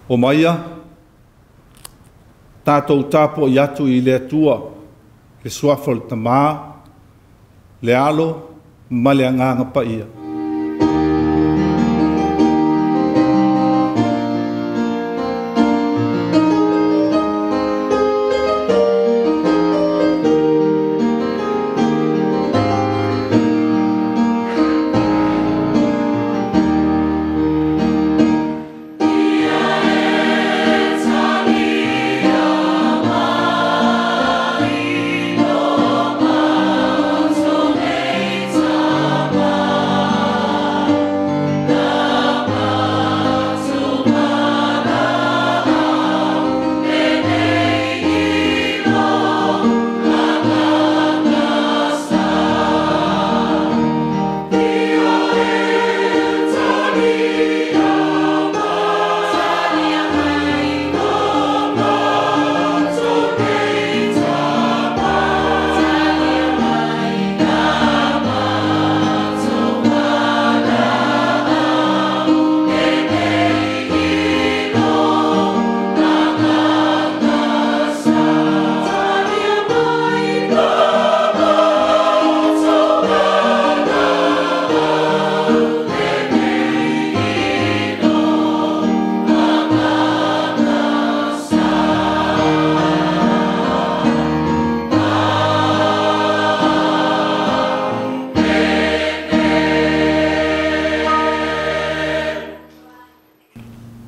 O maia, tātou tāpo i atu i le atua, le suafa le tamā, le alo, ma le anganga pa ia.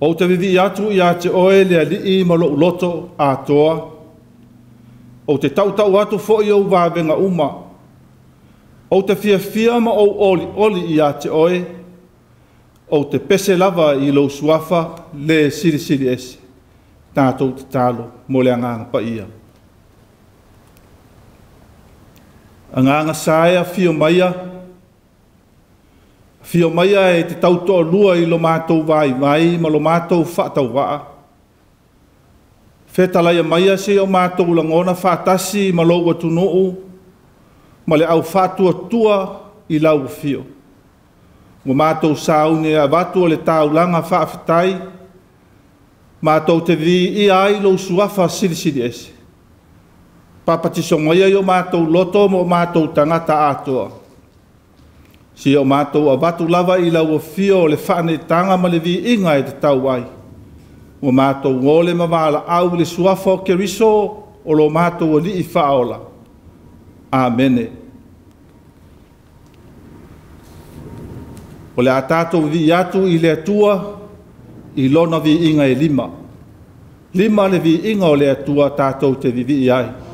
O te vivi atu i a te oe le alii ma lo loto a toa. O te tautau atu fo i au wawenga uma. O te fia ma o oli i a te oe. O te pese lava i lo suafa le siri ese. Tātou te talo mo le anganga pa ia. Anganga saia fio maia. Fio maia e te tautoa lua i lo mātou vai ma lo mātou whaatau waa. Whetalaia maia se o mātou langona whaatasi ma lo watu noo, ma le au whaatua tua i lau fio. Mo mātou saune a watua le taulanga whaafitai, mātou te vi i ai lo suafa siri ese. Papatiso maia i o mātou loto mo mātou tangata atoa. Si o mātou a watu lava i lau o fio le whaane tanga ma le vi inga e te tau ai. O mātou ngole ma wala au le suafa o ke riso o lo mātou o li i whaola. Amene. O le a tātou vi atu i le atua i lona vi inga e 5. 5 le vi inga o le atua tātou te vivi i ai. Yeah.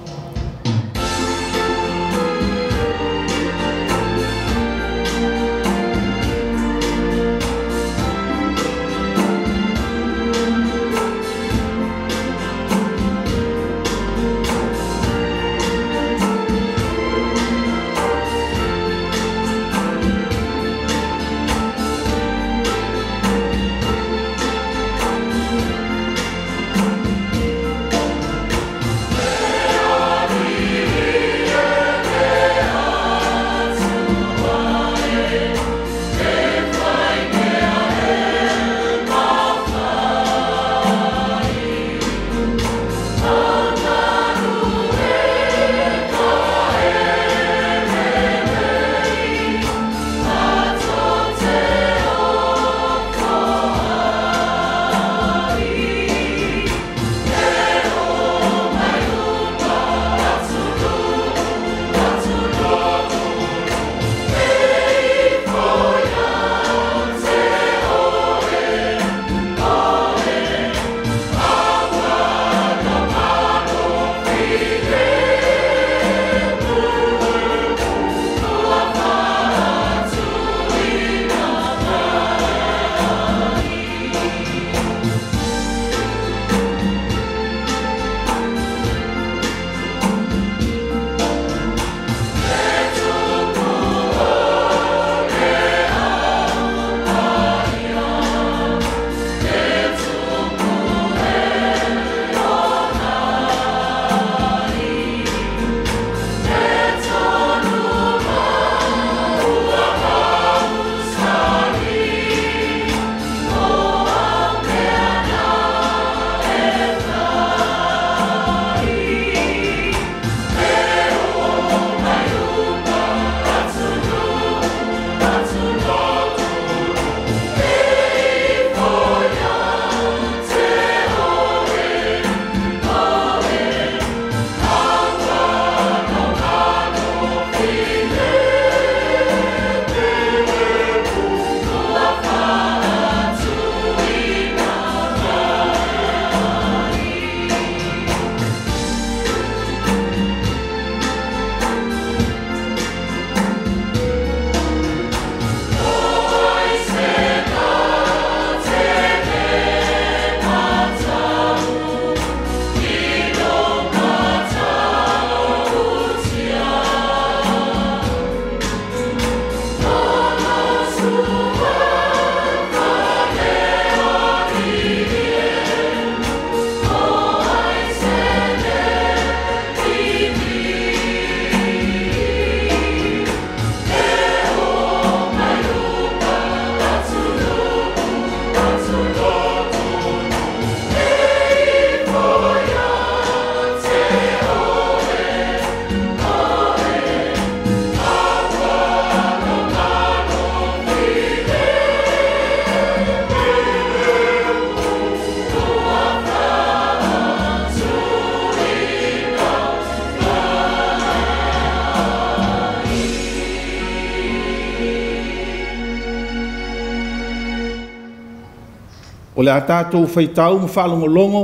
O le a tātou whaitau ma whaalongolongo,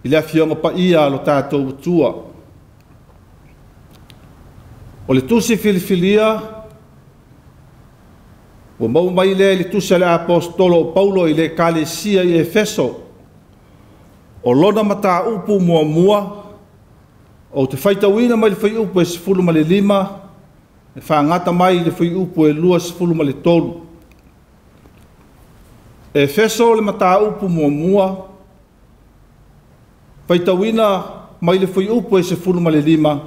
i le awhionga pa ia lo tātou tua. O le tusi filifilia, o mau mai le tusi le apostolo Paulo i le kalesia i Efeso, o lona mata upu mua mua, o te whaitauina mai le whai upu e sifulu ma le 5, e whaangata mai le whai upu e 2 sifulu ma le 3. Efeso le mata upu mua mua, whaitauina mai le whai upu e sifulu ma le 5,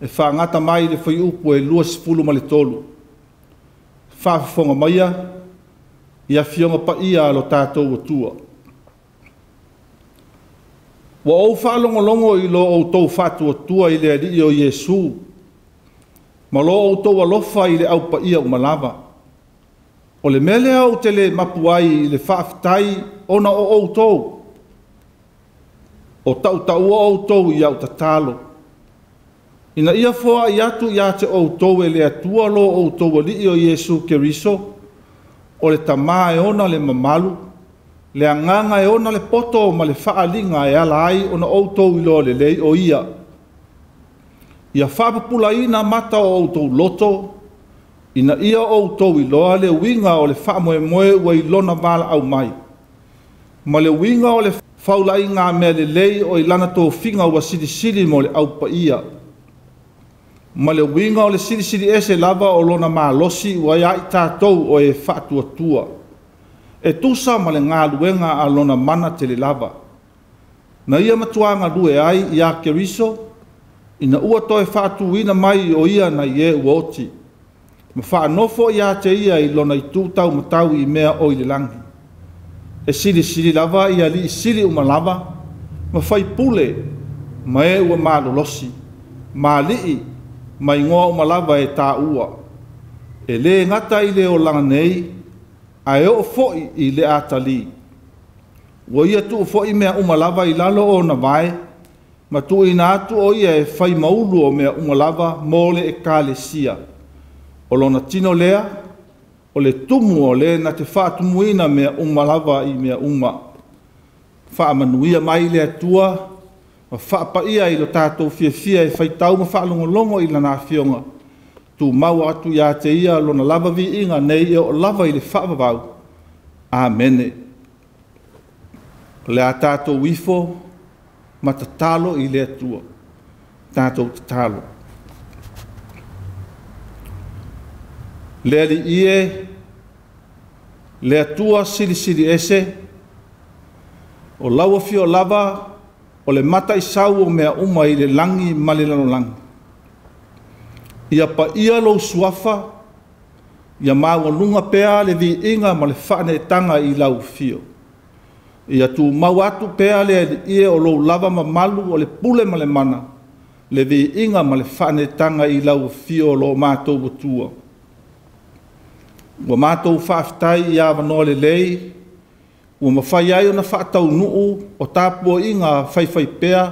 e whaangata mai le whai upu e 2 sifulu ma le 3. Whaafonga maia, ia whionga pa ia lo tātou atua. Wa o whaalongolongo i lo o tau whātua tua i le ali o Yesu, ma lo o tau alofa i le au pa ia umalawa. O le mele au te le mapuai i le whaafitai ona o tau. O tau o tau i au tatalo. Ina ia foa i atu i ate o tau e le atua lo o tau ali o Yesu Keriso, o le tamā e ona le mamalu, le anganga e ona le poto ma le whaalinga e ala ai ona outou i loa le lei o ia. Ia whapapula ina mata o outou loto, ina ia outou i loa le winga o le whaamoe moe ua i lona vala au mai. Ma le winga o le whaulai ngā mea le lei o i lana tō whinga ua siri mo le au pa ia. Ma le winga o le siri ese lava o lona maa losi ua ia i tātou o e whaatua tua. E tusa ma le ngā luenga a lona mana te le lava. Na ia matuanga lue ai i a Keriso, ina ua toe whaatuina mai o ia na ie uoti. Ma whaanofo i a te ia i lona i tūtau matau i mea o i le langi. E siri lava i a li siri uma lava, ma whai pule, ma e ua malolosi, ma lii, ma ingoa uma lava e tā ua. E le ngata i le o langa nei, a e o foi i le atali. Wa ia tu foi mea umalava i lalo o na vai, ma tu ina atu o ia e whai maulu o mea umalava mole e kalesia. O lona tino lea, o le tumu o le na te whaatumuina mea umalava i mea uma. Whaamanuia mai le atua, ma whaapaia i lo tātou fia e whaitau ma whaalongolongo i lana fionga. Tu mau atu ia te ia lona lava vi inga nei e o lava i le whaavavau. Amene. Le a tātou wifo, ma tatalo i le atua. Tātou tatalo. Le ali ie, le atua siri ese, o lawa fio lava, o le mata i sau o mea uma i le langi ma le lano langi. Ia pa ia lo suafa, ia maua lunga pea le vi inga ma le whane tanga i lau fio. Ia tu mau atu pea le ie o lo lava ma malu o le pule ma le mana, le vi inga ma le whane tanga i lau fio lo mātou watua. Ua mātou whaafitai i awa no le lei, ua mawhai ai o na whaatau nuu o tāpua inga whaiwhai pea,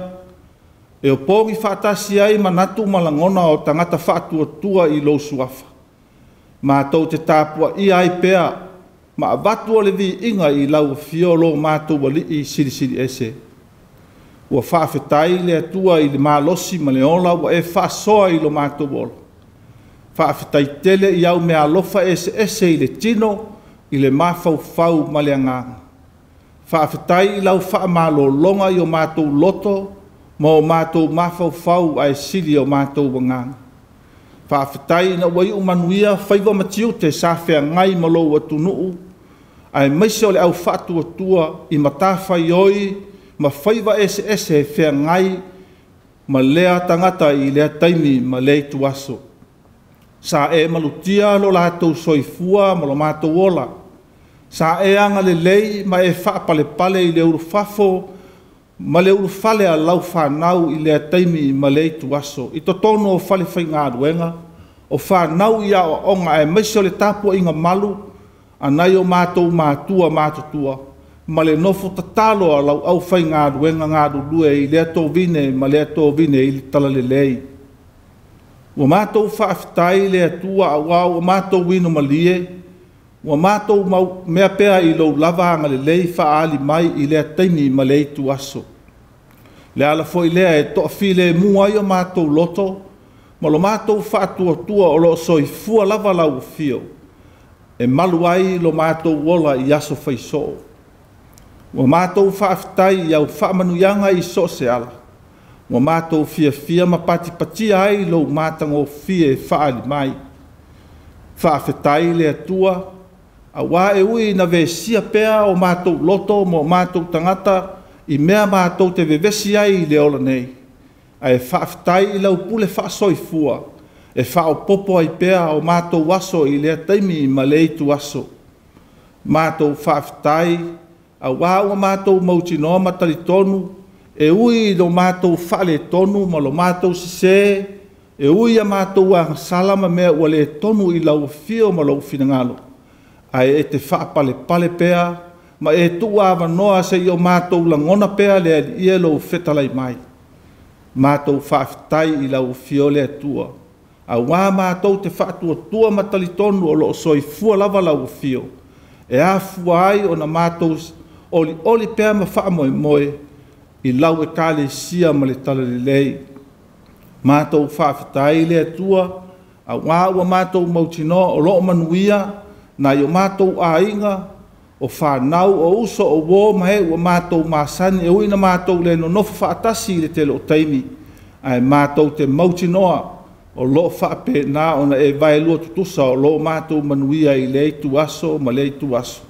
e o pōngi whaatasi ai manatu malangona o tangata whaatua tua i lo suafa. Mātou te tāpua i ai pea, ma avatua le vi inga i lau fiolo mātou wali i siri ese. Ua whaafetai le atua i le mālosi ma le ola, ua e whaasoa i lo mātou ola. Whaafetai tele i au mea alofa ese i le tino, i le mawhau ma le anganga. Whaafetai i lau whaamalo longa i o mātou loto, ma o mātou mawhau ai siri o mātou wanganga. Whaafetai na wai umanuia whaiva matiu te sāwhea ngai malo atu nuu, ai maise o le au whaatua tua i matawhai oi, ma whaiva ese whea ngai, ma lea tangata i lea taimi ma lei tuaso. Sa e malutia lo lātou soifua ma lo mātou ola. Sa e anga le lei ma e whaapale pale i le urufafo, ma le urufale a lau whanau i lea taimi ma lei tuaso. I to tono o whale whai ngā ruenga, o whanau i a onga e maise o le tāpua inga malu, anai o mātou mātua mātutua, ma le nofo tatalo a lau au whai ngā ruenga ngā rulue i lea tō vine ma lea tō vine i tala le lei. Ua mātou whaafitai lea tua a wau o mātou wino malie, ua mātou mea pea I lou lava anga le lei whaali mai I lea taimi ma lei tu aso. Le ala foi lea e toa file mua I o mātou loto, ma lo mātou whaatua tua o lo soi fua lava lau fio, e malu ai lo mātou wola I aso whaisoo. Ua mātou whaafitai iau whaamanuianga I so se ala, ua mātou fia ma pati patia ai lo mātango fie whaali mai. Whaafetai le atua, a wā e ui na vesia pea o mātou loto mo mātou tangata I mea mātou te vevesi ai le ola nei. A e whaafetai I lau pule whaasoifua, e whaopopo ai pea o mātou waso I lea taimi ma leitu waso. Mātou whaafetai, a wā ua mātou mautinoa matari tonu, e ui lo mātou whaale tonu ma lo mātou sise, e ui a mātou a salama mea ua le tonu I lau fio ma lau finangalo. Ai e te whaapale pale pea, ma e tua awanoa se I o mātou langona pea le ia lau whetalai mai. Mātou whaafetai I lau fio le atua. A wā mātou te whaatua tua matali tonu o lo soi fua lava lau fio. E a fua ai o na mātou oli pea ma whaamoe moe, I lau e kāle sia ma le tala le lei. Mātou whaafetai le atua, a wā ua mātou mautinoa o loo manuia, na I o mātou a inga, o whanau o uso o wō mahe ua mātou māsani, e uina mātou le no nofa whaatasi le te loo taimi, ai mātou te mautinoa o loo whaape nā ona e vai lua tutusa o loo mātou manuia I le tu aso ma le tu aso.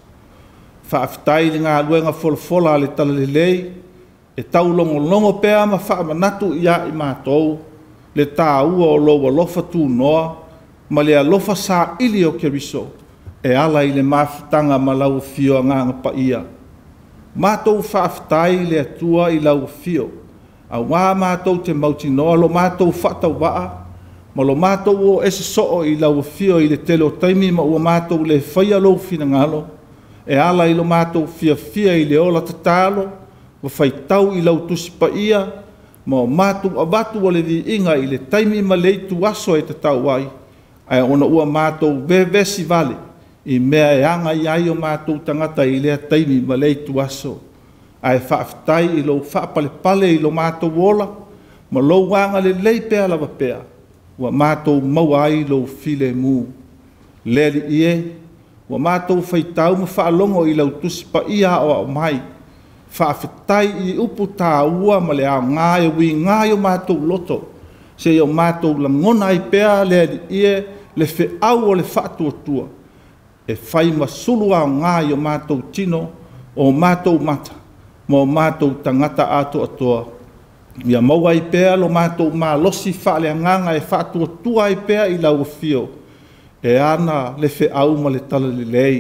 Whaafetai le ngā luenga fola le tala le lei, e tau longo pea ma whaamanatu ia I mātou, le tā ua o loa lofa tū noa, ma le alofa sā ili o keriso, e ala I le mafutanga ma lau fio nganga pa ia. Mātou whaafetai le atua I lau fio, a wā mātou te mautinoa lo mātou whatau waa, ma lo mātou o ese soo I lau fio I le telo taimi ma ua mātou le whaia lo finangalo, e ala I lo mātou fia I le ola tatalo, wa whaitau I lau tusi pa ia, ma o mātou abatu o le vi inga I le taimi ma leitu aso e te tau ai, ai ona ua mātou vevesi vale, I mea e anga I ai o mātou tangata I lea taimi ma leitu aso, ai whaafetai I lo whaapale pale I lo mātou wola, ma lo wanga le lei pea lava pea, wa mātou maua ai lo file mū. Leri ie, wa mātou whaitau ma whaalongo I lau tusi pa ia o mai, whaafetai I upu tā ua ma le ao ngāi ui ngāi o mātou loto, se o mātou langona I pea leri ie le whe au o le whaatua tua, e whai masulu ao ngāi o mātou tino, o mātou mata, mo mātou tangata ato atoa. Ia maua I pea lo mātou mā losi whaale nganga e whaatua tua I pea I lau fio, e ana le whe au ma le tala le lei.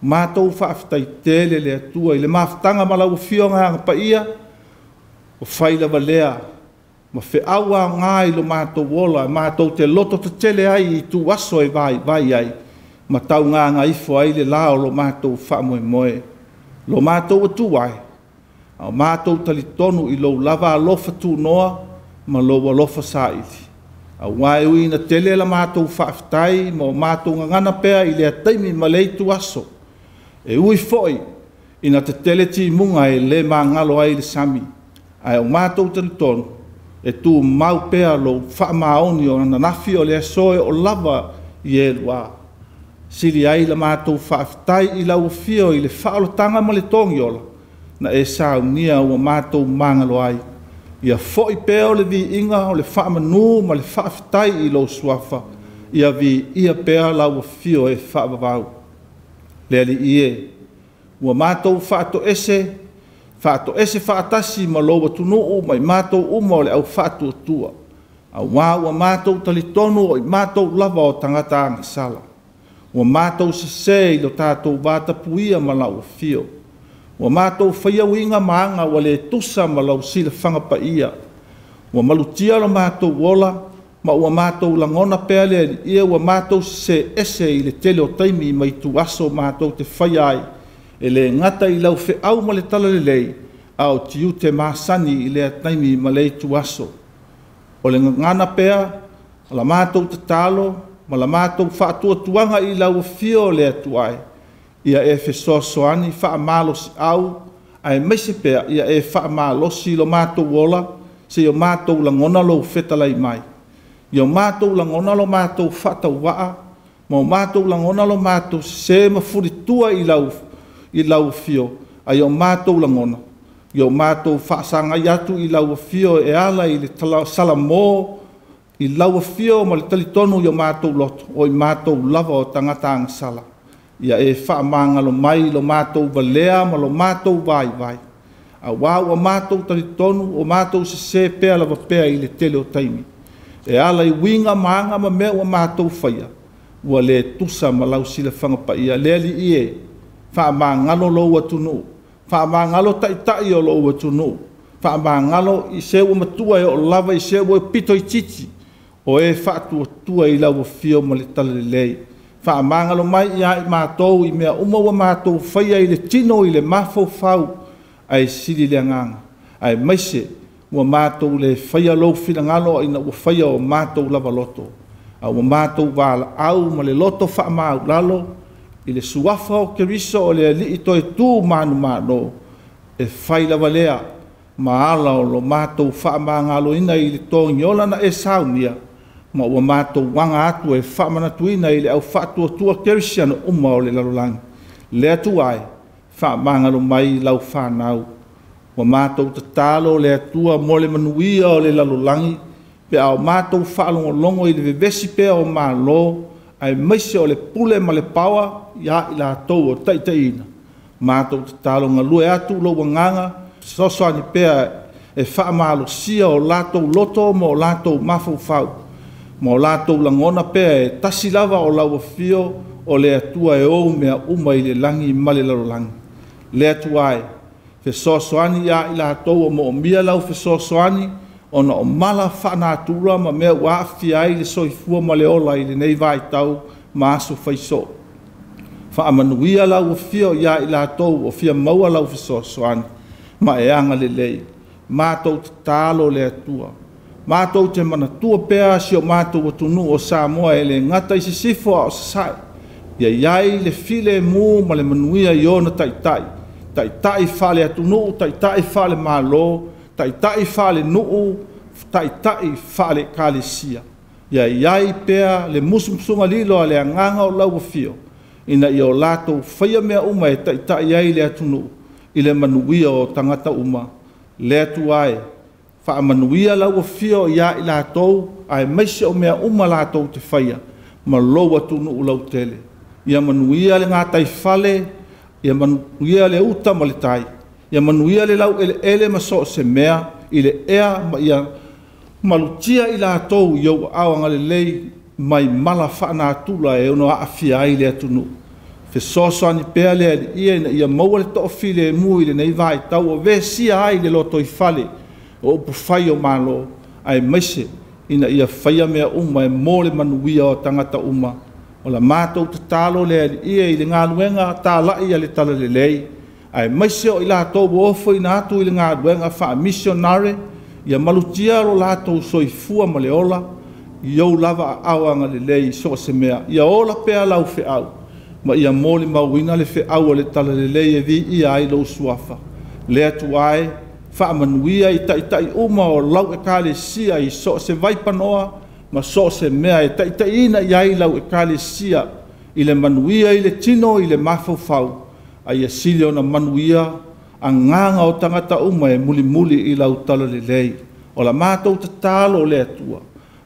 Mātou whaafetai tele le atua I le mawhtanga ma lau fio nganga pa ia, o whai lava lea, ma whe au ao ngāi lo mātou wola, mātou te loto te tele ai I tu aso e vai ai, ma tau ngā ifo ai le lao lo mātou whaamoe moe. Lo mātou atu ai. Au mātou talitonu I lo lava alofa tū noa, ma lo alofa sā ili. Au wai ui na tele la mātou whaafetai, ma mātou ngangana pea I lea taimi ma leitu aso. E ui foi, ina te tele ti munga e le mā ngalo ai le sami. Ai au mātou talitonu, e tū mau pea lo whaamaoni o nanafi o lea soe o lava I e lua. Sili ai la mātou whaafetai I lau fio I le whaalotanga ma le tongi ola, na e saunia ua mātou mangalo ai. Ia foi peo le vi inga o le whaamanu ma le whaafetai I lau suafa, ia vi ia pea lau fio e whaavavau. Le ali ie, ua mātou whaato ese whaatasi ma loa tunuu mai mātou uma o le au whaatua tua. Au wā ua mātou talitonu o I mātou lava o tangata angasala. Ua mātou se I lo tātou vāta puia ma lau fio. Ua mātou whaia winga maanga wa le tusa ma lau sila whanga pa ia. Ua malutia lo mātou wola, ma ua mātou langona pea le ia ua mātou se ese I le tele o taimi mai tu aso mātou te whaia ai. E le ngata I lau whe au ma le tala le lei, au tiu te māsani I le taimi ma le tu aso. O le ngana pea, la mātou te talo, ma la mātou whaatuatuanga i lau fio le atuai. Ia e fesoasoani whaamalosi au, ai meise pea ia e whaamalosi lo mātou ola, se o mātou langona lo whetalai mai. Ia mātou langona lo mātou whatau waa, ma mātou langona lo mātou se mawhuritua i lau fio, ai o mātou langona. Ia mātou whaasanga iatu i lau fio e ala i le salamo, i lau fio ma le talitonu i o mātou loto, o i mātou lava o tangata ang sala. Ia e whaamangalo mai lo mātou valea ma lo mātou vai. A wau a mātou talitonu o mātou se pea lava pea i le tele o taimi. E ala i winga maanga ma mea o mātou whaia. Ua le tusa ma lau sila whangapa ia le li ie. Whaamangalo lo atunu. Whaamangalo taitai o lo atunu. Whaamangalo i se ua matua e o lava i se ua pito i titi. O e whaatua i lau fio ma le tala le lei. Whaamangalo mai ia i mātou i mea umaua mātou whaia i le tino i le mafau fau ai siri le anganga. Ai maise ua mātou le whaia lou whingalo i na ua whaia o mātou lava loto. A ua mātou wala au ma le loto whaamau lalo i le suafa o keriso o le li i toi tū manu e whai lava lea ma ala o lo mātou whaamangalo ina i le tōngi ola na e saunia. Ma ua mātou wanga atu e whaamanatuina i le au whaatuatua kerisiano uma o le lalolangi. Le atu ai, whaamangalo mai lau whanau. Ua mātou tatalo le atua mo le manuia o le lalolangi, pe au mātou whaalongolongo i le vevesi pea o mālo, ai maise o le pule ma le pawa, ia i la atou o taitaina. Mātou tatalo ngalue atu lo wanganga, sosoani pea e whaamalo sia o lātou loto mo o lātou mafau. Mo lātou langona pea e tasi lava o laua fio o le atua e ou mea uma i le langi ma le lalolangi. Le atua e, fesoasoani ia i lātou o mo o mia lau fesoasoani o na o mala whanātura ma mea ua awhia i le soifua ma le ola i le nei vai tau ma aso whaiso. Whaamanuia lau o fio ia i lātou o fia maua lau fesoasoani ma e anga le lei. Mātou tālo le atua. Mātou te mana tua pea si o mātou atunu o Samoa e le ngata i se sifo o sasai. Ia iai le file mu ma le manuia i ona taitai. Taitai whale atunu, taitai whale mālo, taitai whale nuu, taitai whale kālesia. Ia iai pea le musumsunga lilo a le anganga o lau fio. Ina i o lātou whaia mea uma e taitai iai le atunu, i le manuia o tangata uma. Le atu ai. Whaamanuia lau fio ia i lātou, ai maise o mea uma lātou te whaia, ma lou atunu u lau tele. Ia manuia le ngātai whale, ia manuia le uta ma le tai. Ia manuia le lau ele ma so se mea, i le ea ma ia malutia i lātou iau awanga le lei, mai mala whaanātula e ono aafia ai le atunu. Fesoasoani pea le ia maua le to'ofi le mui le nei vai tau o vesia ai le loto i whale, o pufai o malo, ai maise, ina ia whaia mea uma e mole manuia o tangata uma. O la mātou te talo le ia i le ngā luenga tā lai a le tala le lei. Ai maise o i lātou ofo i nātu i le ngā luenga wha missionare, ia malutia lo lātou soifua ma le ola, iau lava awanga le lei so se mea. Ia ola pea lau fe au, ma ia mole mauina le fe au a le tala le lei e vi ia ai lo suafa. Le atu ai, whaamanuia i taitai uma o lau e kālesia i so se vaipanoa, ma so se mea e taitaina i ai lau e kālesia i le manuia i le tino i le mafau. Ai a sile o na manuia a nganga o tangata uma e muli i lau tala le lei. O la mātou te tālo le atua,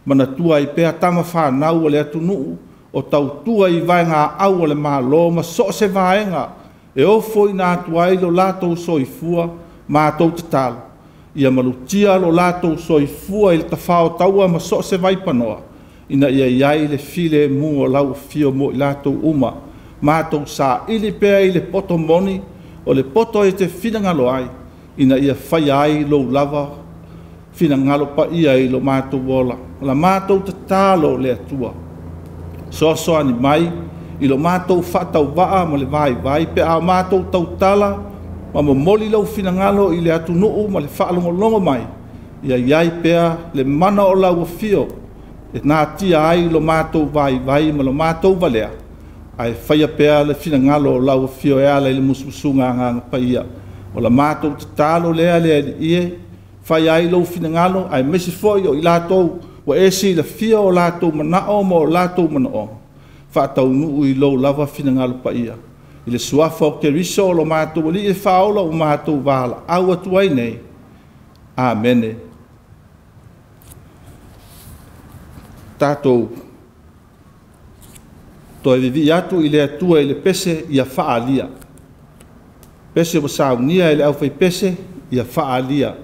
mana tua i pea tama whanau o le atunu, o tau tua i vai ngā au o le mālo, ma so se vaenga, e ofo i nā tua i lo lātou soifua, mātou te talo. Ia malutia lo lātou soifua i le tawhao taua ma so se vaipanoa. Ina ia iai le file mu o lau fio mo i lātou uma. Mātou sa ili pea i le poto moni o le poto e te finangalo ai. Ina ia whai ai lo lava finangalo pa ia i lo mātou wola. La mātou te talo le atua. Soa ni mai i lo mātou whatau waa ma le vai pe a mātou tau tala ma moli lau finangalo i le atunuu ma le whaalongolongo mai. Ia iai pea le mana o lau fio e nā tia ai lo mātou vai ma lo mātou valea ai whaia pēa le whina ngalo o lau whio e ala i le mususunga nganga paia o la mātou te tālo lea ie whai ai lo whina ngalo ai mesi foi o i lātou wa esi la whio o lātou manao mo o lātou manao whātau nuu i lo lava whina ngalo paia i le suafa o ke riso o lo mātou li e whaola o mātou wala au atu ai nei Amene. Tātou to e vivi atu i le atua i le pese ia whaalia. Pese o saunia i le au whai pese ia whaalia.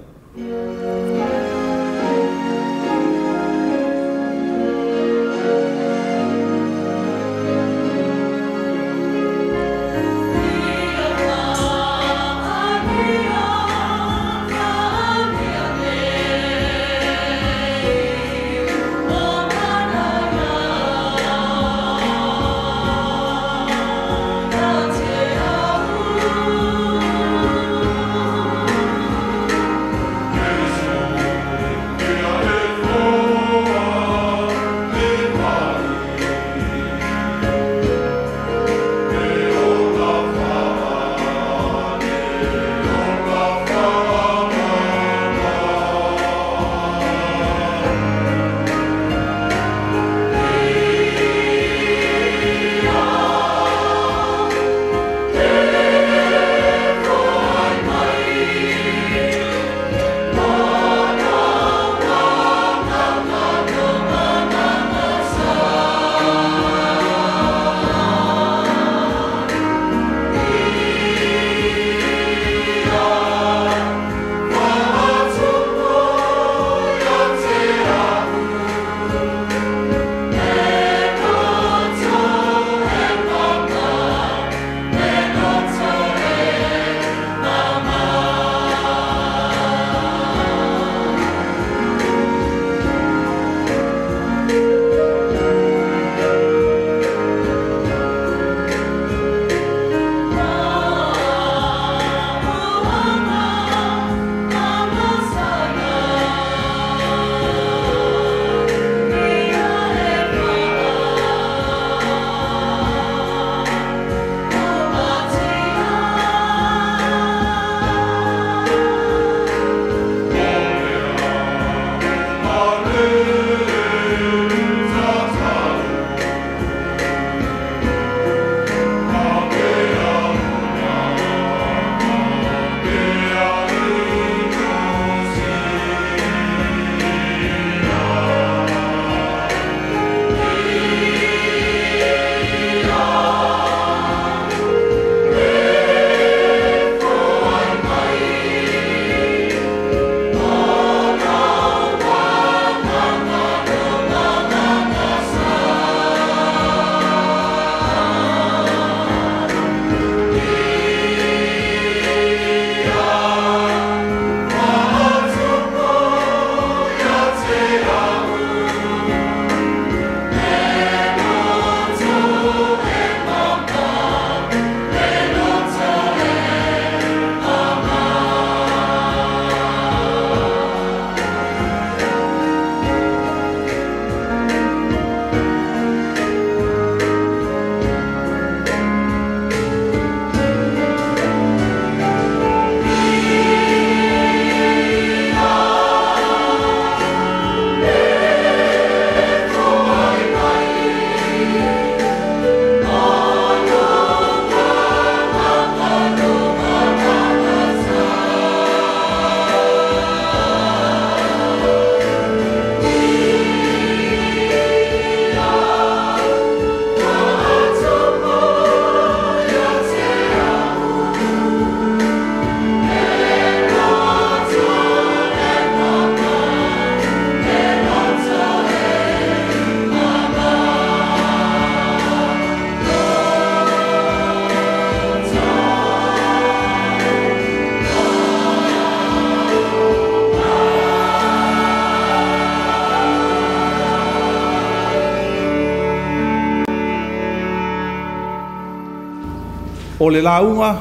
o le launga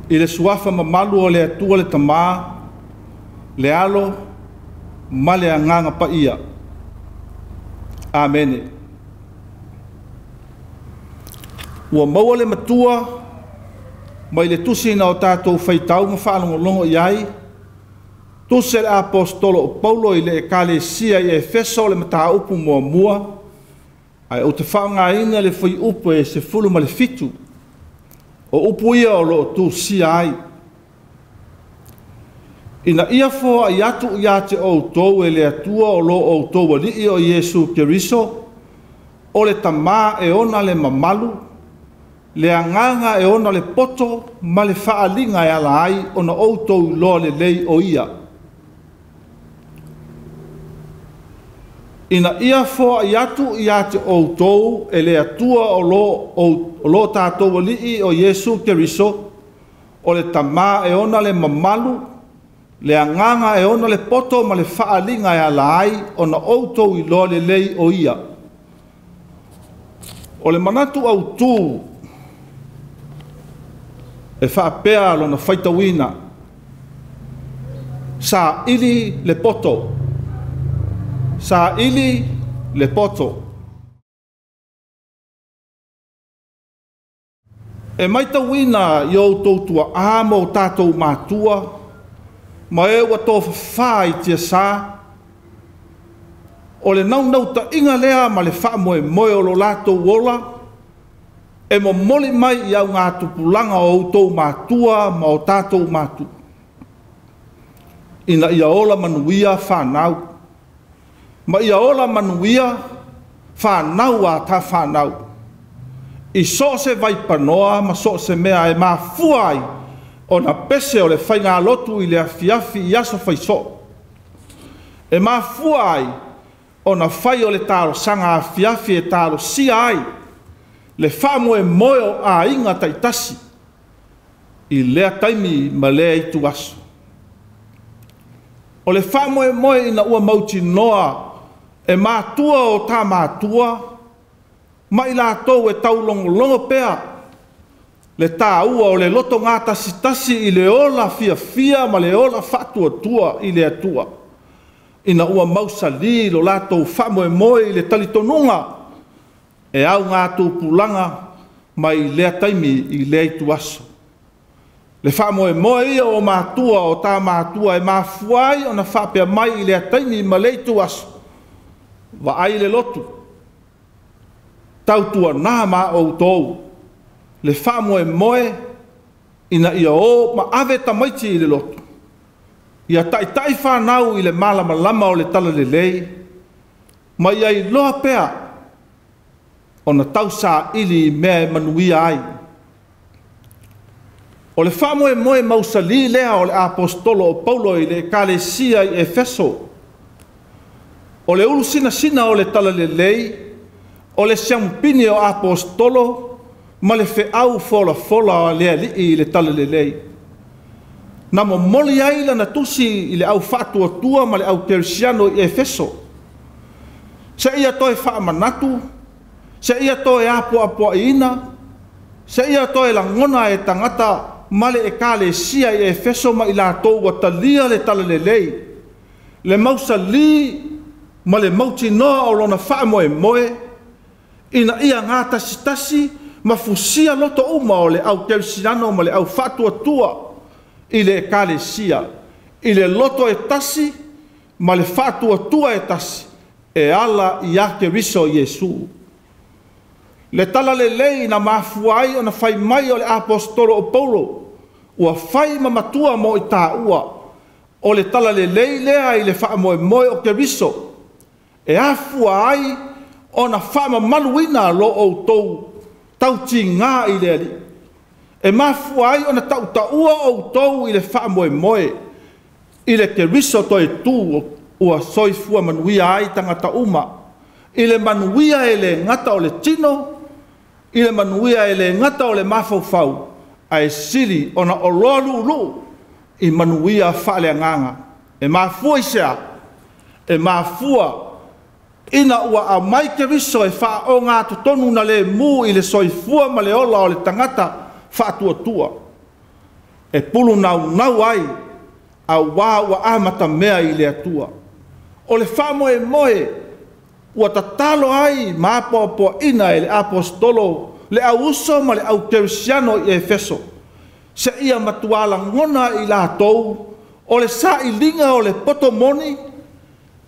i le suafa mamalu o le atua le tamā le alo ma le agaga paia Amene. Ua maua le matua, mai le tusi na o tātou whaitau ma whaalongolongo iai, tusi le apostolo o Paulo i le ekalesia i Efeso le mata upu mua mua, ai o te whaanga ina le whai upu e se fulu ma le fitu, o upu ia o lo tu sia ai. Ina ia fo ai atu ia te o tou e le atua o lo o tou wali o Yesu Keriso, o le tamā e ona le mamalu, le anganga e ona le poto, ma le whaalinga e ala ai ona o tou loa le lei o ia. Ina ia fo ai atu ia te o tou e le atua o lo tātou wali o Yesu Keriso, o le tamā e ona le mamalu, le anganga e ona le poto ma le whaalinga e ala ai ona outou i loa le lei o ia. O le manatu au tū e whaapea lona whaitawina sa ili le poto. Sa ili le poto. E maitawina i outou tua amo o tātou mātua, ma e ua tō whawhai tia sā, o le nau ta inga lea ma le wha moe moe o lo lātou wola, e mo moli mai i au ngā tupulanga o outou mātua ma o tātou mātua. Ina ia ola manuia whanau, ma ia ola manuia whanau a tā whanau. I so se vai panoa ma so se mea e mā fuai, o na pese o le whainga lotu i le afiafi i aso whaiso. E mā fuai o na whai o le tāro sanga afiafi e tāro sia ai, le whamoe moe a inga taitasi, i lea taimi ma lea i tu aso. O le whamoe moe ina ua mauti noa e mātua o tā mātua, ma i lātou e tau longo pea, le tā ua o le loto ngā tasi i le ola fia ma le ola whātua i le atua. Ina ua mausali lo lātou whamoe moe i le talitonunga e au ngā tūpulanga mai lea taimi i lea i tu aso. Le whamoe moe ia o mātua o tā mātua e māfuai o na whapea mai i lea taimi ma lea i tu aso. Wa ai le lotu. Tau tua nā mā o tou. Le whamoe moe ina ia o ma ave tamaiti i le lotu. Ia tai whanau i le malama lama o le tala le lei, ma ia i loa pea o na tau sa ili mea e manuia ai. O le whamoe moe mausali lea o le apostolo o Paulo i le ekalesia i Efeso. O le ulu sina o le tala le lei, o le siampini o apostolo, ma le wheau fola lea li i le tala le lei. Na mo moli ai la na tusi i le au whātua tua ma le au kersiano i Efeso. Se ia toi whaamanatu, se ia toi apo ina, se ia toi la ngona e tangata ma le ekalesia i Efeso ma i la tau watalia le tala le lei. Le mausa li ma le mauti noa o lona whaamoe moe, ina ia ngā tasi, ma fusia loto uma o le au kersiano ma le au whātua tua i le ekalesia, i le loto e tasi, ma le whātua tua e tasi, e ala i ake riso Yesu. Le tala le lei na mafuai o na whai mai o le apostolo o Paulo, ua whai mamatua mo i tā ua, o le tala le lei lea i le whaamoe moe o ke riso, e afua ai o na whaama maluina lo o tauti ngā i le ali. E mafuai o na taua o tau i le whaamoe moe, i le ke riso toi tū ua soifua manuia ai tangata uma, i le manuia e le ngata o le tino, i le manuia e le ngata o le mafaufau, a e sili o na oloa lulu i manuia whaale anganga. E mafua i sea, e mafua ina ua a mai ke riso e wha o ngā tutonu na le mū i le soifua ma le ola o le tangata whātua. E pulu nau ai a wā ua amata mea i le atua. O le whamoe moe ua tatalo ai mapoapoaina e le apostolo le auso ma le au kerisiano i Efeso se ia matualagona i latou o le saʻiliga o le potomoni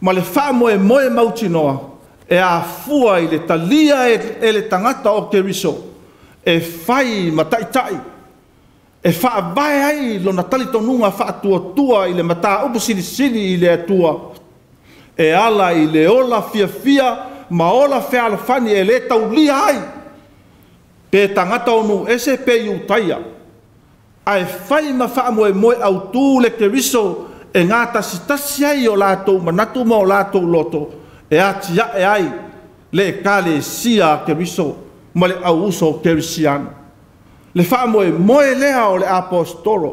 ma le faamoemoe mautinoa e afua i le talia e le tagata o Keriso e fai ma taʻitaʻi e faavae ai lona talitonuga faatuatua i le mataupu silisili i le atua e ala i le ola fiafia ma ola fealofani e lē taulia ai pe tagata onu ese pe iutaia ae fai ma faamoemoe autū le Keriso e ngā tasitasi ai o latou manatu ma o latou loto e atiaʻe ai le ekalesia Keriso ma le auuso kerisiano le faamoemoe lea o le apostolo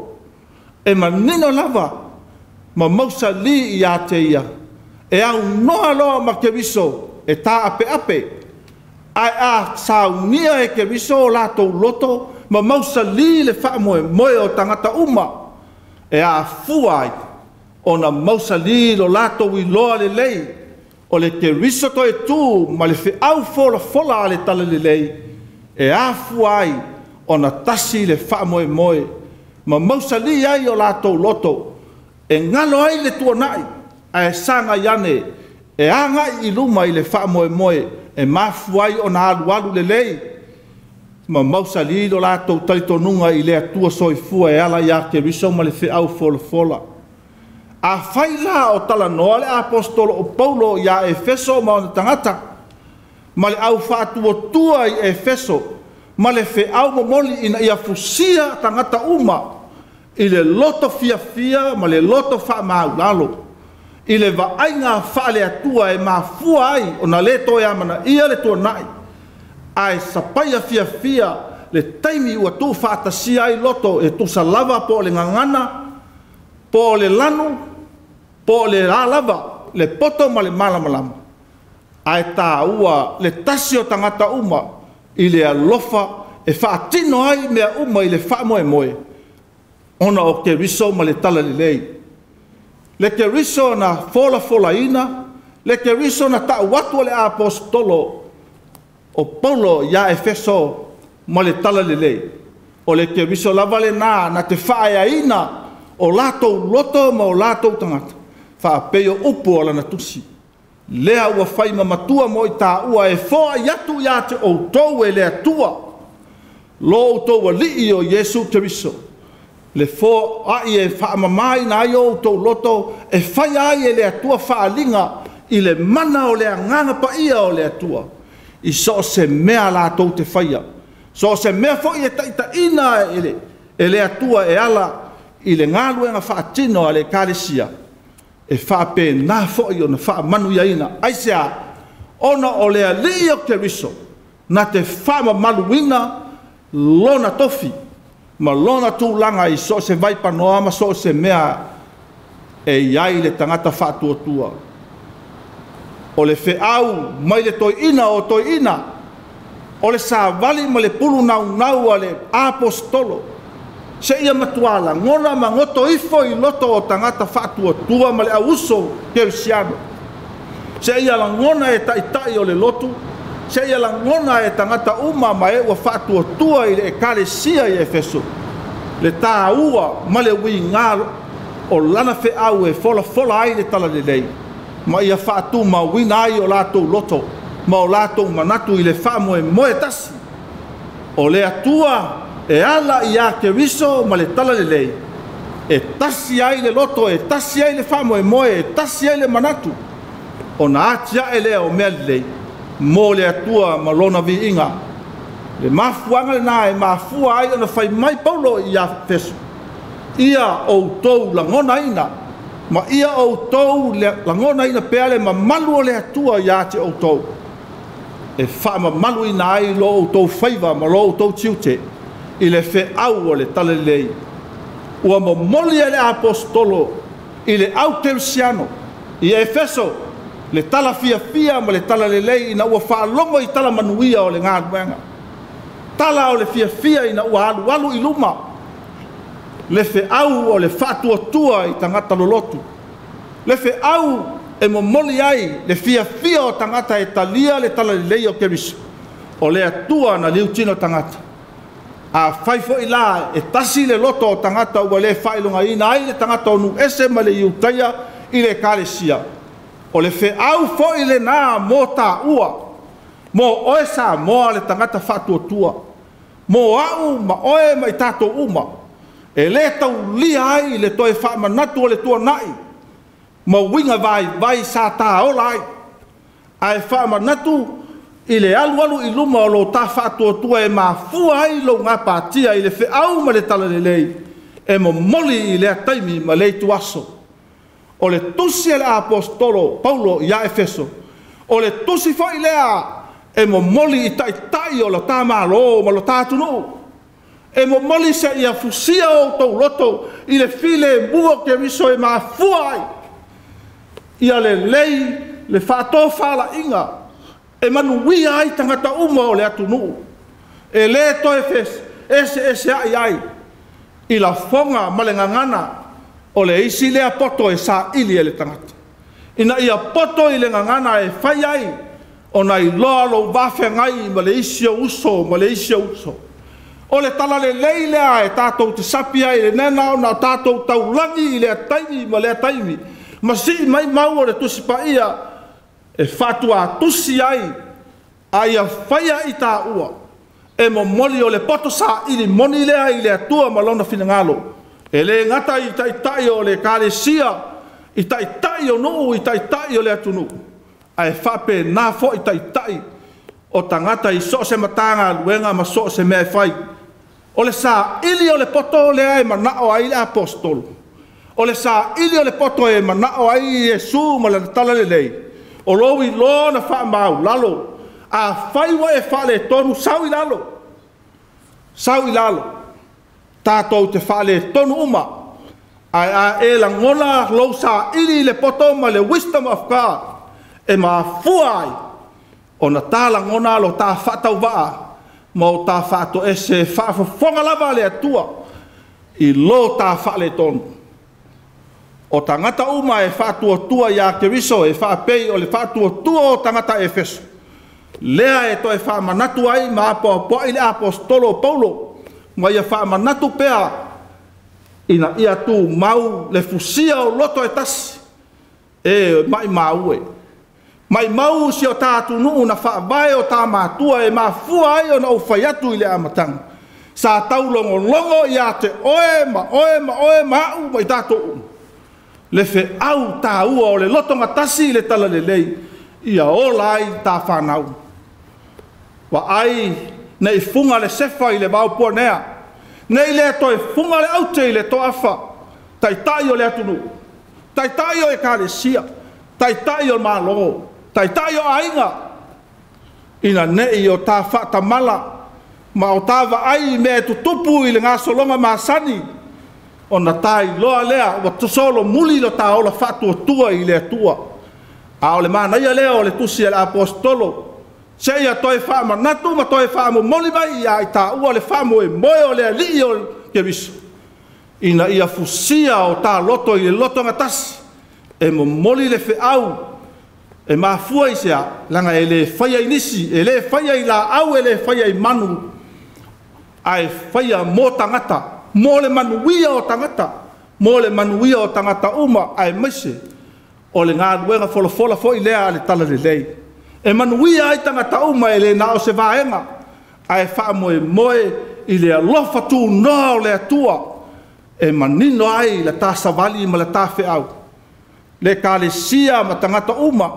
e manino lava ma mausali iā te ia e aunoa loa ma Keriso e tāapeape ae a saunia e Keriso o latou loto ma mausali le faamoemoe o tagata uma e afua ai ona mausali lo latou iloa lelei o le Keriso toe tū ma le feʻau folafola a le tala lelei e afua ai ona tasi le faamoemoe ma mausali ai o latou loto e ngalo ai le tuanaʻi ae sagai ane e agaʻi i luma i le faamoemoe e mafu ai ona alualu lelei ma mausali lo latou talitonuga i le atua soifua e ala iā Keriso ma le feʻau folafola afai la o talanoa le apostolo o Paulo iā Efeso ma ona tagata ma le au faatuatua i Efeso ma le feʻau momoli ina ia fusia tagata uma i le loto fiafia ma le loto faamaulalo i le vaaiga faaleatua e mafua ai ona lē toe amanaʻia le tuanaʻi ae sapaia fiafia le taimi ua tufaatasia ai loto e tusa lava po o le gagana po o le lanu po o le lava le poto ma le malamalama ae tāua le tasi o tagata uma i le alofa e faatino ai mea uma i le faamoemoe ona o Keriso ma le tala lelei le Keriso na folafolaina le Keriso na taʻu atu o le apostolo o Paulo iā Efeso ma le tala lelei o le Keriso lava lenā na te faaeaina o latou loto ma o latou tagata faapei o upu o lana tusi lea ua fai mamatua mo i tāua e foai atu iā te outou e le atua lo outou alii o Iesu Keriso le foai e faamamaina ai o outou loto e fai ai e le atua faaliga i le mana o le agaga paia o le atua i so se mea latou te faia so se mea foʻi e taʻitaʻina e le atua e ala i le galuega faatino a le ekalesia e faapena foʻi ona faamanuiaina aisea ona o le alii o Keriso na te faamamaluina lona tofi ma lona tulaga i so se vaipanoa ma so se mea e iai le tagata faatuatua o le feʻau mai le toeina o toeina o le savali ma le pulu naunau a le apostolo seʻia matualagona ma goto ifo i loto o tagata faatuatua ma le auso kerisiano seʻia lagona e taʻitaʻi o le lotu seʻia lagona e tagata uma ma e ua faatuatua i le ekalesia i Efeso le tāua ma le uigā o lana feʻau e folafola ai le tala lelei ma ia faatumauina ai o latou loto ma o latou manatu i le faamoemoe tasi o le atua e ala iā Keriso ma le tala lelei e tasi ai le loto e tasi ai le faamoemoe e tasi ai le manatu ona atiaʻe lea o mea lelei mo le atua ma lona viiga le mafuaga lenā e mafua ai ona fai mai Paulo iā Efeso ia outou lagonaina ma ia outou lagonaina pea le mamalu o le atua iā te outou e faamamaluina ai lo outou faiva ma lo outou tiute i le feʻau o le tala lelei ua momoli e le apostolo i le au kerisiano i Efeso le tala fiafia ma le tala lelei ina ua faalogo i tala manuia o le galuega tala o le fiafia ina ua alualu i luma le feʻau o le faatuatua i tagata lolotu le feʻau e mo moli ai le fia o tangata e talia le tala lei o Keriso o le atua na liu tino tangata a fai fo ila e tasi le loto o tangata ua le whailunga ina ai le tangata o nu ese ma le iutaia i le kalesia o le fe au fo i le nā mō tā ua mo oe sa moa le tangata whatua tua mo au ma oe mai tātou uma e le tau lia ai le toe whamanatu o le tua nai ma winga vai sa tā ola ai ai whamanatu i le alu i luma o lo tā whatua tua e ma fua ai lo ngā pātia i le fe au ma le tala le lei e mo moli i le ataimi ma le tu aso o le tusi e le apostolo Paulo i a Efeso o le tusi fo i lea e mo moli i tai o lo tā malo ma lo tā tunu e mo moli se ia fusia o tau loto i le file mua Keriso e ma fua ai ia le lei le whato whala inga e manuia ai tangata uma o le atunu e le toe ese ai i la fonga ma le ngangana o le isi lea poto e sa ili e le tangata ina ia poto i le ngangana e whai ai o nai loa lo wafe ngai ma le isi o uso o le tala le leilea e tātou te sapi ai le nena o na tātou tau langi i le taimi ma le taimi ma si mai mau o le tusi pa ia e whatua tusi ai ai a whaia i tā ua e mo moli o le poto sa ili moni lea i le atua ma lona finangalo e le ngata i tai o le kalesia i tai o nuu i tai o le atunu ai whape nā fo i tai o tangata i so se matanga luenga ma so se mea whai o le sa ili o le poto le ai ma nao ai le apostolo o le sa ili o le poto e ma nao ai Jesu ma le tala le lei o lowi lo na wha mau lalo a whaiwa e whale tonu sau i lalo tātou te whale tonu uma a e la ngona lo sa ili le poto ma le wisdom of God e ma fuai o na tala ngona lo ta whatau waa ma o ta whato e se whafonga lava le atua i lo ta whale tonu o tangata uma e whatua tua ia Keriso e whapei o le whatua tua o tangata Efeso lea e toi whamanatu ai ma apo i le apostolo Paulo ma ia whamanatu pea ina ia tu mau le fusia o loto e tasi e mai mau si o tātu nuu na whaavae o tā mātua e mā fua ai o na uwhai atu i le amatanga sa tau longo ia te oe ma au mai tātou le fe au tā ua o le lotonga tasi le tala le lei ia ola ai tā whanau wa ai nei funga le sefa i le maupua nea nei le toi funga le aute i le toafa tai o le atunu tai o e kalesia tai o mālongo tai o ainga ina nei o tā whatamala ma o tā ai me tutupu i le ngā solonga māsani o na tai loa lea wa tusolo muli lo tā ola whatua tua i le atua a o le mānaia lea o le tusi e le apostolo se ia toi whamanatu ma toi whamomoli mai ia i tā ua le whamo e moe o le ali o Keriso ina ia fusia o tā loto i le loto ngatasi e mo moli le whiau e mafua i sea langa e le whaia inisi e le whaia i la au e le whaia i manu ai whaia mō tangata mō le manuia o tangata uma ai maise o le ngā luenga wholofola fo i lea le tala le lei e manuia ai tangata uma e le nao se vaenga ai wha moe i le alofa tū no le atua e manino ai le tā savali ma le tā whiau le kalesia ma tangata uma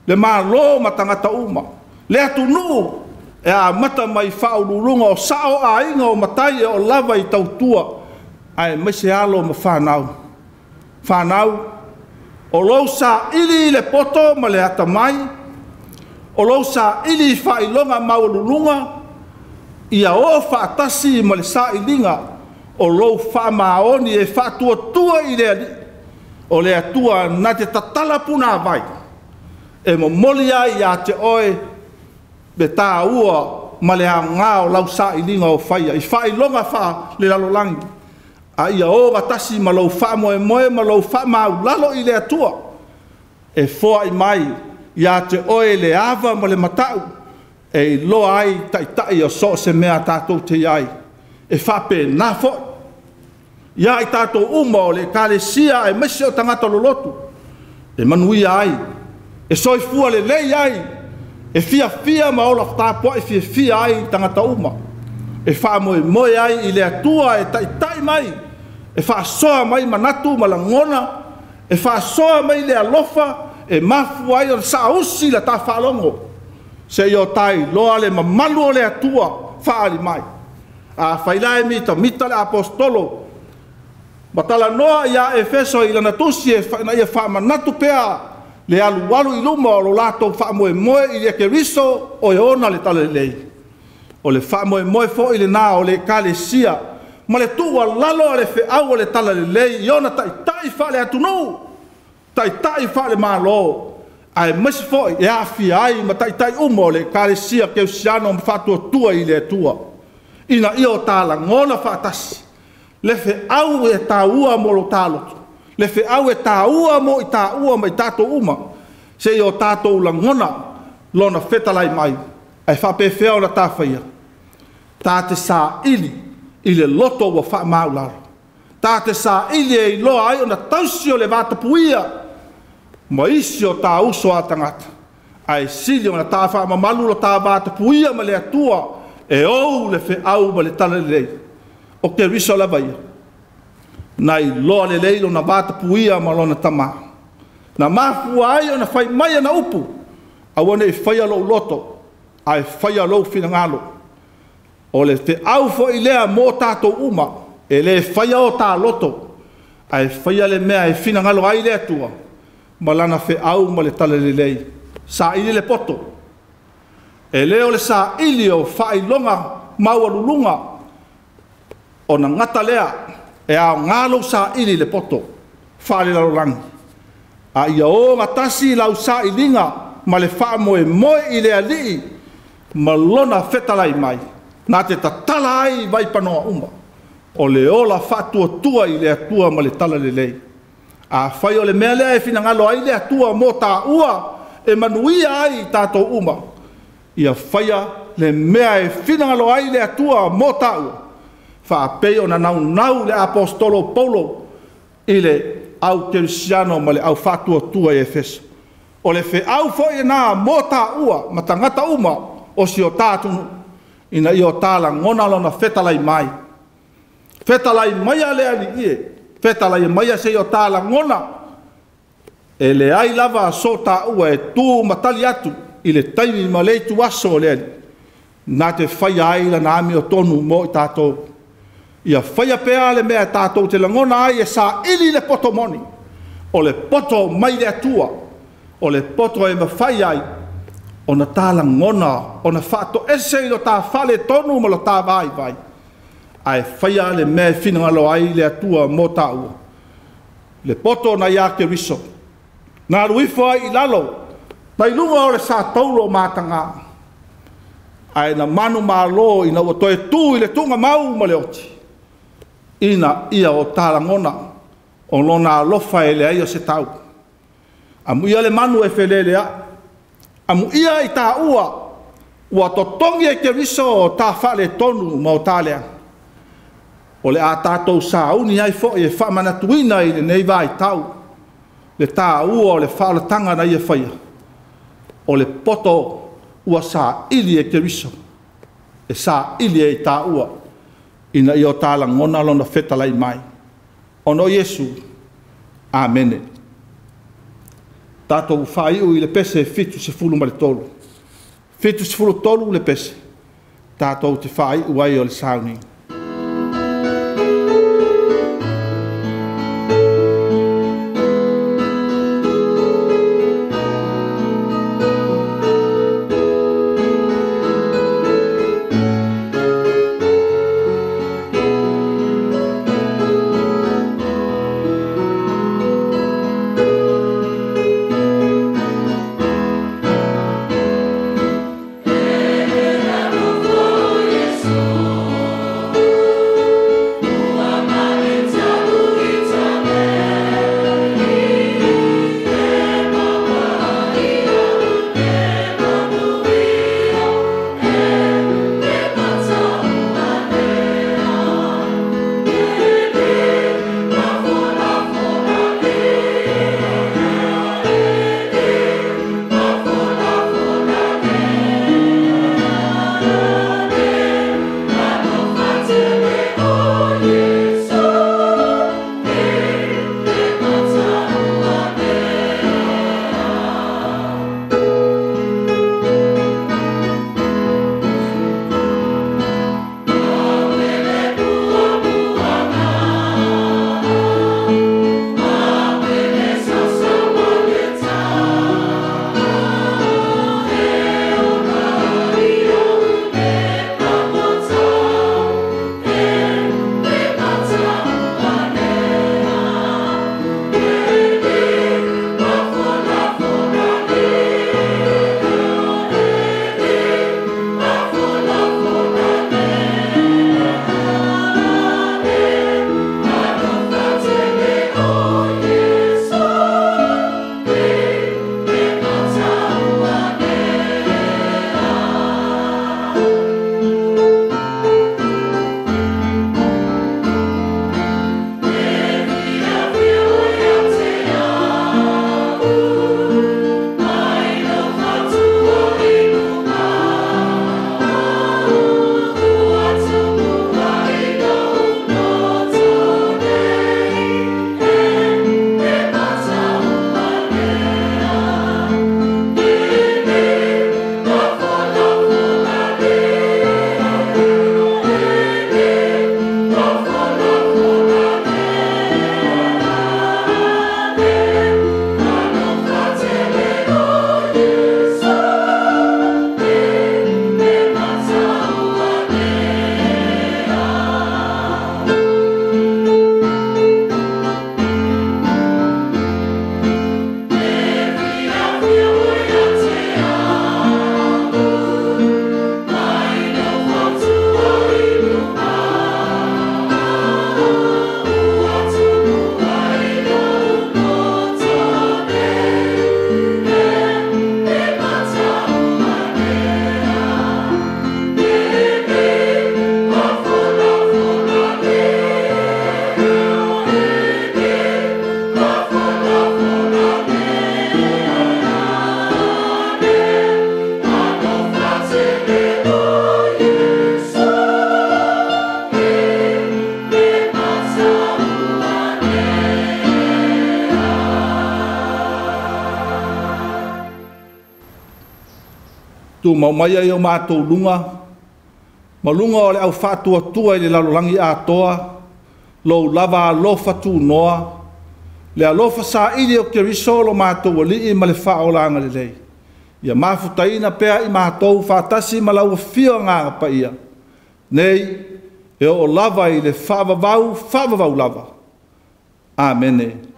le malo ma tangata uma le atu nuu e a mata mai whaururunga o sao a inga o matai o lava i tautua ai maise alo ma whanau o lou sa ili le poto ma le ata mai o lou sa ili whailonga maururunga ia o whaatasi ma le sa ilinga o lou whamaoni e whaatua tua i le o le atua na te tatala puna vai e mo molia i a te oe be tā ua ma le ngā o lau sa ilinga o whaia i whailonga wha le lalolangi a ia o gatasi ma lau wha moe ma lau wha mau lalo i le atua e foa i mai ia te oe le ava ma le matau e lo ai tai o so se mea tātou te iai e whape nā fo ia i tātou uma o le kālesia e mese o tangata lolotu e manui ai e soifua le lei ai e fia ma ola tāpua e fia ai tangata uma e wha moe ai i le atua e tai mai e wha soa mai manatu malangona e wha soa mai le alofa e mafu ai o sa usi la ta whalongo se yo tai loa le mamalu o le atua whaali mai a whailai mita le apostolo matala noa ia Efeso i lana tusi e ia wha manatu pea le alu i luma o lo lato wha moe i le keriso o e ona le tala lei o le wha moe fo i le nā o le kalesia ma le tua lalo le fe au o le tala lei i ona tai wha le atunu tai wha le malo ai masi fo e awhi ai ma tai umo le kalesia ke usiano ma whatua tua i le tua ina i o tala ngona whaatasi le fe au e tā ua mo lo tālotu le fe au e tā ua mo i tā ua mai tātou uma se i o tātou langona lona fetalai mai ai whapewhea o na tāwhaia tā te sā ili i le loto wa wha maularo tā te sā ili e i loa ai o na tausi o le vātapuia ma isi o tā uso a tangata ai sili o na tā wha mamalu lo tā vātapuia ma le atua e ou le fe au ma le tala lei o ke riso la vai nai loa le leilo na bata puia ma lona tama na mafu ai ona fai mai na upu a wone e fai lo loto ai fai lo finangalo o le te au fo ilea mo tato uma e le fai o ta loto ai fai le mea e finangalo ai le tua ma lana fe au ma le tale le lei sa ili le poto e leo le sa ili o fai longa maua lulunga o na ngata lea e a ngalo sa ili le poto whaale lalo langi a ia o ngatasi lau sa ilinga ma le wha moe i le alii ma lona fetalai mai nā te tatala ai vai panoa uma o le ola whatua tua i le atua ma le tala le lei a whai o le mea lea e fina ngalo ai le atua mo tā ua e manuia ai tātou uma ia whaia le mea e fina ngalo ai le atua mo tā ua whaapei o na nau le apostolo Paulo i le au kerisiano ma le au whatua tua i Efeso. O le fe au fo i nā mō tā ua ma tangata uma o si o tātunu ina i o tāla ngona lona fetalai mai. Fetalai mai a lea li ie, fetalai mai a se i o tāla ngona e le ai lava so tā ua e tū matali atu i le taimi ma leitu aso o lea li. Nā te whai ai la nāmi o tonu mo i tātou. Ia whaia pēa le mea tātou te langona ai e sā ili le poto moni. O le poto mai le atua. O le poto e ma whai ai. O na tā langona. O na whāto ese i lo tā whale tonu ma lo tā vai. Ai whaia le mea whinangalo ai le atua mō tā ua. Le poto na ia ke riso. Nā ruifo ai i lalo. Nai lunga o le sā taulo mātanga. Ai na manu mālo i na ua toe tū i le tunga mau ma le oti. Ina ia o tālangona o lona alofa e le ai o se tau. Amu ia le manu e whelelea. Amu ia i tā ua totongi e ke riso o tā whale tonu ma o tālea. O le a tātou sā uni ai fo e whamanatuina i le nei vai tau. Le tā ua o le whaolatanga na ia whaia. O le poto ua sā ili e ke riso. E sā ili e tā ua. Ina i o tāla ngona lona fetalai mai. Ono Yesu. Amene. Tātou whaiu i le pese fitu se fulu ma le tolu. Fitu se fulu tolu le pese. Tātou te whaiu ai o le sauni. tu mau mai ai o mātou lunga, malunga o le au whātua tua i le lalolangi atoa, lo lava alofa tu noa, le alofa sa ili o Keriso lo mātou wali i ma le whaolanga le lei. Ia mafutaina pea i mātou whātasi ma lau fio ngā pa ia. Nei, e o lava i le whaavavau lava. Amene.